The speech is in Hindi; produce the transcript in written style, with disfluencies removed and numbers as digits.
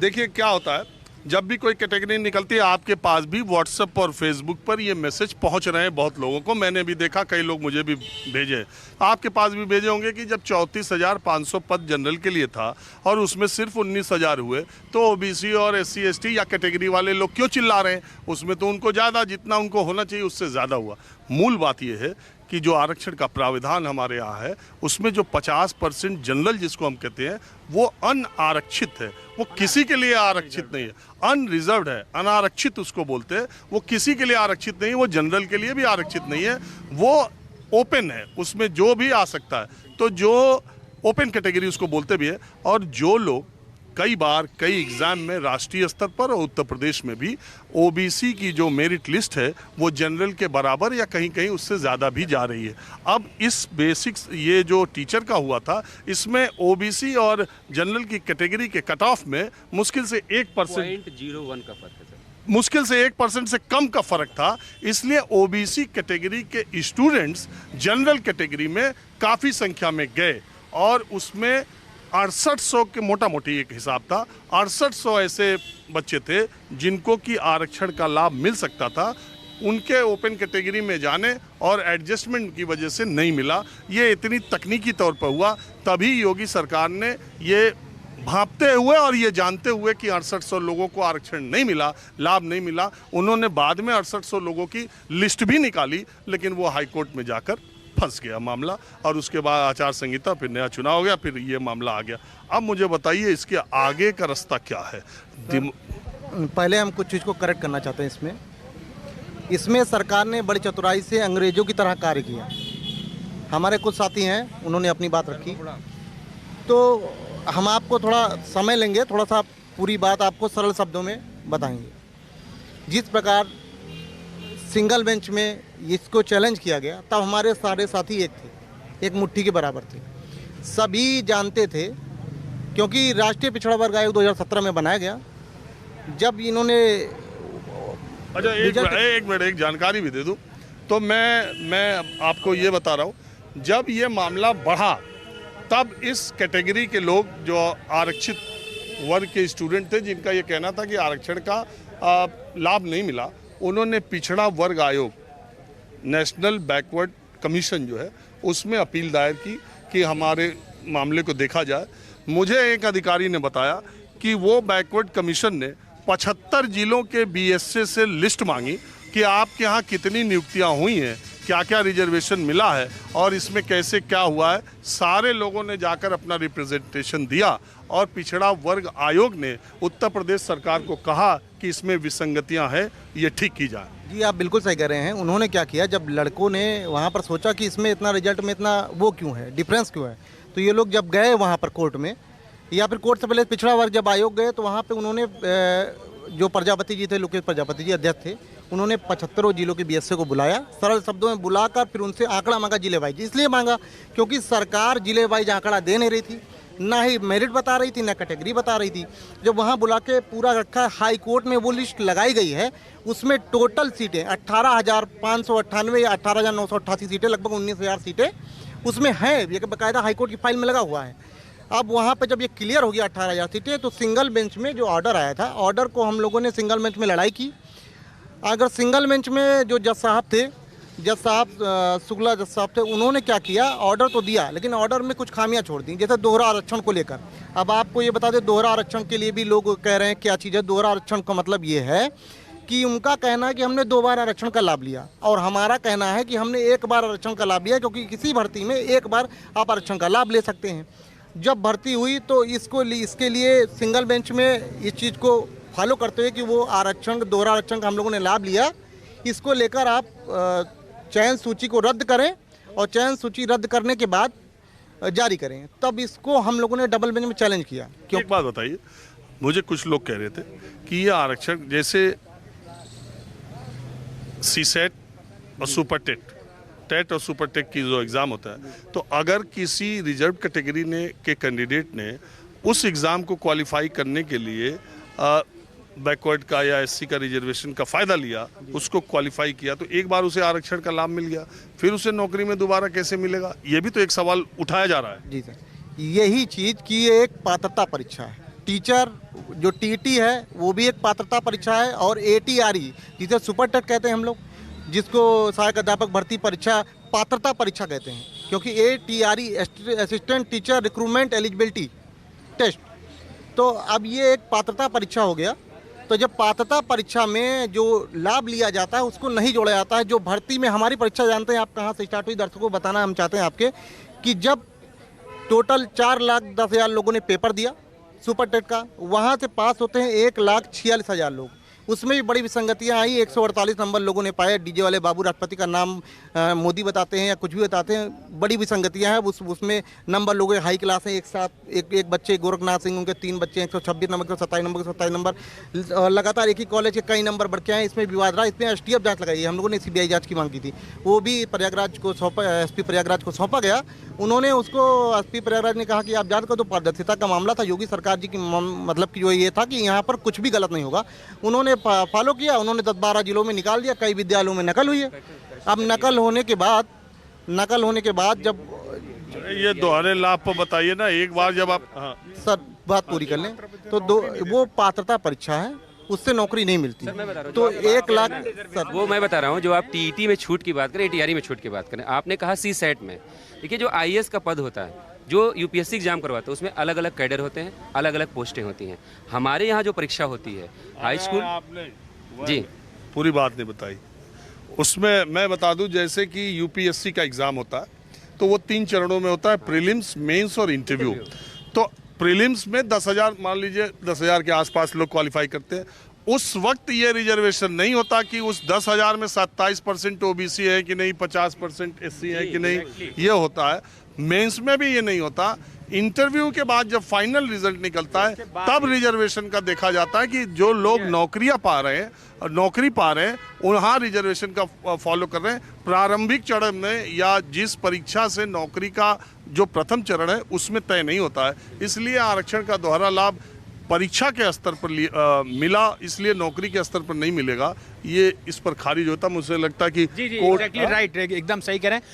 देखिए क्या होता है, जब भी कोई कैटेगरी निकलती है आपके पास भी व्हाट्सएप और फेसबुक पर ये मैसेज पहुंच रहे हैं बहुत लोगों को। मैंने भी देखा, कई लोग मुझे भी भेजे, आपके पास भी भेजे होंगे कि जब 34,500 पद जनरल के लिए था और उसमें सिर्फ 19,000 हुए तो ओबीसी और SC ST या कैटेगरी वाले लोग क्यों चिल्ला रहे हैं? उसमें तो उनको ज़्यादा, जितना उनको होना चाहिए उससे ज़्यादा हुआ। मूल बात यह है कि जो आरक्षण का प्राविधान हमारे यहाँ है उसमें जो 50% जनरल जिसको हम कहते हैं वो अनारक्षित है, वो किसी के लिए आरक्षित नहीं है, अनरिजर्व्ड है, अनारक्षित उसको बोलते हैं। वो किसी के लिए आरक्षित नहीं, वो जनरल के लिए भी आरक्षित नहीं है, वो ओपन है, उसमें जो भी आ सकता है। तो जो ओपन कैटेगरी उसको बोलते भी है। और जो लोग कई बार कई एग्जाम में राष्ट्रीय स्तर पर और उत्तर प्रदेश में भी ओबीसी की जो मेरिट लिस्ट है वो जनरल के बराबर या कहीं कहीं उससे ज़्यादा भी जा रही है। अब इस बेसिक्स ये जो टीचर का हुआ था इसमें ओबीसी और जनरल की कैटेगरी के कट ऑफ में मुश्किल से 1% 0.01 का फर्क है सर, मुश्किल से 1% से कम का फर्क था। इसलिए ओबीसी कैटेगरी के स्टूडेंट्स जनरल कैटेगरी में काफ़ी संख्या में गए और उसमें 6800 के मोटा मोटी एक हिसाब था, 6800 ऐसे बच्चे थे जिनको कि आरक्षण का लाभ मिल सकता था। उनके ओपन कैटेगरी में जाने और एडजस्टमेंट की वजह से नहीं मिला। ये इतनी तकनीकी तौर पर हुआ, तभी योगी सरकार ने ये भांपते हुए और ये जानते हुए कि 6800 लोगों को आरक्षण नहीं मिला, लाभ नहीं मिला, उन्होंने बाद में 6800 लोगों की लिस्ट भी निकाली, लेकिन वो हाईकोर्ट में जाकर फंस गया मामला। और उसके बाद आचार संहिता, फिर नया चुनाव हो गया, फिर ये मामला आ गया। अब मुझे बताइए इसके आगे का रास्ता क्या है? पहले हम कुछ चीज़ को करेक्ट करना चाहते हैं। इसमें सरकार ने बड़ी चतुराई से अंग्रेजों की तरह कार्य किया। हमारे कुछ साथी हैं, उन्होंने अपनी बात रखी, तो हम आपको थोड़ा समय लेंगे, थोड़ा सा पूरी बात आपको सरल शब्दों में बताएंगे। जिस प्रकार सिंगल बेंच में इसको चैलेंज किया गया तब हमारे सारे साथी एक थे, एक मुट्ठी के बराबर थे, सभी जानते थे, क्योंकि राष्ट्रीय पिछड़ा वर्ग आयोग 2017 में बनाया गया। जब इन्होंने अच्छा एक मिनट एक जानकारी भी दे दूं तो मैं आपको ये बता रहा हूं, जब ये मामला बढ़ा तब इस कैटेगरी के लोग जो आरक्षित वर्ग के स्टूडेंट थे जिनका ये कहना था कि आरक्षण का लाभ नहीं मिला, उन्होंने पिछड़ा वर्ग आयोग, नेशनल बैकवर्ड कमीशन जो है उसमें अपील दायर की कि हमारे मामले को देखा जाए। मुझे एक अधिकारी ने बताया कि वो बैकवर्ड कमीशन ने 75 जिलों के BSA से लिस्ट मांगी कि आपके यहाँ कितनी नियुक्तियाँ हुई हैं, क्या क्या रिजर्वेशन मिला है और इसमें कैसे क्या हुआ है। सारे लोगों ने जाकर अपना रिप्रेजेंटेशन दिया और पिछड़ा वर्ग आयोग ने उत्तर प्रदेश सरकार को कहा कि इसमें विसंगतियां हैं, ये ठीक की जाए। जी आप बिल्कुल सही कह रहे हैं। उन्होंने क्या किया, जब लड़कों ने वहाँ पर सोचा कि इसमें इतना रिजल्ट में इतना वो क्यों है, डिफरेंस क्यों है, तो ये लोग जब गए वहाँ पर कोर्ट में या फिर कोर्ट से पहले पिछड़ा वर्ग जब आयोग गए तो वहाँ पर उन्होंने जो प्रजापति जी थे, लोकेश प्रजापति जी अध्यक्ष थे, उन्होंने 75 जिलों के BSA को बुलाया, सरल शब्दों में बुलाकर फिर उनसे आंकड़ा मांगा जिले वाइज। इसलिए मांगा क्योंकि सरकार जिले वाइज आंकड़ा दे नहीं रही थी, ना ही मेरिट बता रही थी, ना कैटेगरी बता रही थी। जब वहाँ बुला के पूरा रखा, हाई कोर्ट में वो लिस्ट लगाई गई है, उसमें टोटल सीटें 18,598 या 18,988 सीटें, लगभग 19,000 सीटें उसमें हैं, ये बाकायदा हाई कोर्ट की फाइल में लगा हुआ है। अब वहाँ पे जब ये क्लियर हो गया 18,000 सीटें, तो सिंगल बेंच में जो ऑर्डर आया था, ऑर्डर को हम लोगों ने सिंगल बेंच में लड़ाई की। अगर सिंगल बेंच में जो जज साहब थे, जज साहब शुक्ला जज साहब थे, उन्होंने क्या किया, ऑर्डर तो दिया लेकिन ऑर्डर में कुछ खामियां छोड़ दी, जैसे दोहरा आरक्षण को लेकर। अब आपको ये बता दें, दोहरा आरक्षण के लिए भी लोग कह रहे हैं क्या चीज़ है। दोहरा आरक्षण का मतलब ये है कि उनका कहना है कि हमने 2 बार आरक्षण का लाभ लिया और हमारा कहना है कि हमने 1 बार आरक्षण का लाभ लिया, क्योंकि किसी भर्ती में 1 बार आप आरक्षण का लाभ ले सकते हैं। जब भर्ती हुई तो इसके लिए सिंगल बेंच में इस चीज़ को फॉलो करते हुए कि वो आरक्षण, दोहरा आरक्षण का हम लोगों ने लाभ लिया, इसको लेकर आप चयन सूची को रद्द करें और चयन सूची रद्द करने के बाद जारी करें। तब इसको हम लोगों ने डबल बेंच में चैलेंज किया। क्यों? एक बात बताइए, मुझे कुछ लोग कह रहे थे कि ये आरक्षण जैसे CSET और सुपर टेट और सुपर टेट की जो एग्ज़ाम होता है, तो अगर किसी रिजर्व कैटेगरी के कैंडिडेट ने उस एग्ज़ाम को क्वालिफाई करने के लिए बैकवर्ड का या SC का रिजर्वेशन का फ़ायदा लिया, उसको क्वालिफाई किया, तो एक बार उसे आरक्षण का लाभ मिल गया, फिर उसे नौकरी में दोबारा कैसे मिलेगा? ये भी तो एक सवाल उठाया जा रहा है। जी सर, यही चीज़ की एक पात्रता परीक्षा है। टीचर जो टीटी है वो भी एक पात्रता परीक्षा है, और ATRE जिसे सुपर टेट कहते हैं हम लोग, जिसको सहायक अध्यापक भर्ती परीक्षा पात्रता परीक्षा कहते हैं, क्योंकि ATRE assistant teacher recruitment eligibility test. तो अब ये एक पात्रता परीक्षा हो गया। तो जब पात्रता परीक्षा में जो लाभ लिया जाता है उसको नहीं जोड़ा जाता है। जो भर्ती में हमारी परीक्षा, जानते हैं आप कहाँ से स्टार्ट हुई, दर्शकों को बताना हम चाहते हैं आपके, कि जब टोटल 4,10,000 लोगों ने पेपर दिया सुपर टेट का, वहाँ से पास होते हैं 1,46,000 लोग। उसमें भी बड़ी विसंगतियाँ आई। 148 नंबर लोगों ने पाए। डीजे वाले बाबू राष्ट्रपति का नाम मोदी बताते हैं या कुछ भी बताते हैं, बड़ी विसंगतियाँ हैं। उसमें नंबर लोगों हाई क्लास हैं, एक साथ एक बच्चे गोरखनाथ सिंह, उनके 3 बच्चे, 126 नंबर, 127 नंबर, 127 नंबर, लगातार एक ही कॉलेज के कई नंबर बढ़ के आए। इसमें विवाद रहा। इसमें STF जाँच लगाई। हम लोगों ने CBI जाँच की मांग की थी, वो भी प्रयागराज को सौंपा, SP प्रयागराज को सौंपा गया। उन्होंने उसको, SP प्रयागराज ने कहा कि आप जांच करो। तो पारदर्शिता का मामला था। योगी सरकार जी की मतलब कि जो ये था कि यहाँ पर कुछ भी गलत नहीं होगा, उन्होंने फॉलो किया। उन्होंने 10-12 जिलों में निकाल दिया। कई विद्यालयों में नकल हुई है। अब नकल होने के बाद जब ये दोहरे लाभ पर बताइए ना एक बार, जब आप सर बात पूरी कर लें तो वो पात्रता परीक्षा है, उससे नौकरी नहीं मिलती। तो 1 लाख सर, वो मैं बता रहा हूँ। जो आप TET में छूट की बात करें, ATRE में छूट की बात करें, आपने कहा CSET में। देखिए, जो IAS का पद होता है, जो UPSC एग्जाम करवाता है, उसमें अलग अलग कैडर होते हैं, अलग अलग पोस्टें होती हैं। हमारे यहाँ जो परीक्षा होती है हाई स्कूल, आपने जी पूरी बात नहीं बताई। उसमें मैं बता दूं, जैसे कि UPSC का एग्ज़ाम होता है तो वो 3 चरणों में होता है, प्रीलिम्स, मेंस और इंटरव्यू। तो प्रीलिम्स में 10,000, मान लीजिए 10,000 के आसपास लोग क्वालिफाई करते हैं। उस वक्त ये रिजर्वेशन नहीं होता कि उस 10,000 में 27% OBC है कि नहीं, 50% SC है कि नहीं, ये होता है। मेंस में भी ये नहीं होता। इंटरव्यू के बाद जब फाइनल रिजल्ट निकलता है तब रिजर्वेशन का देखा जाता है कि जो लोग नौकरी पा रहे हैं वहाँ रिजर्वेशन का फॉलो कर रहे हैं। प्रारंभिक चरण में या जिस परीक्षा से नौकरी का जो प्रथम चरण है उसमें तय नहीं होता है। इसलिए आरक्षण का दोहरा लाभ परीक्षा के स्तर पर मिला, इसलिए नौकरी के स्तर पर नहीं मिलेगा। ये इस पर खारिज होता। मुझे लगता है कि जी एग्जैक्टली राइट, एकदम सही कह रहे हैं।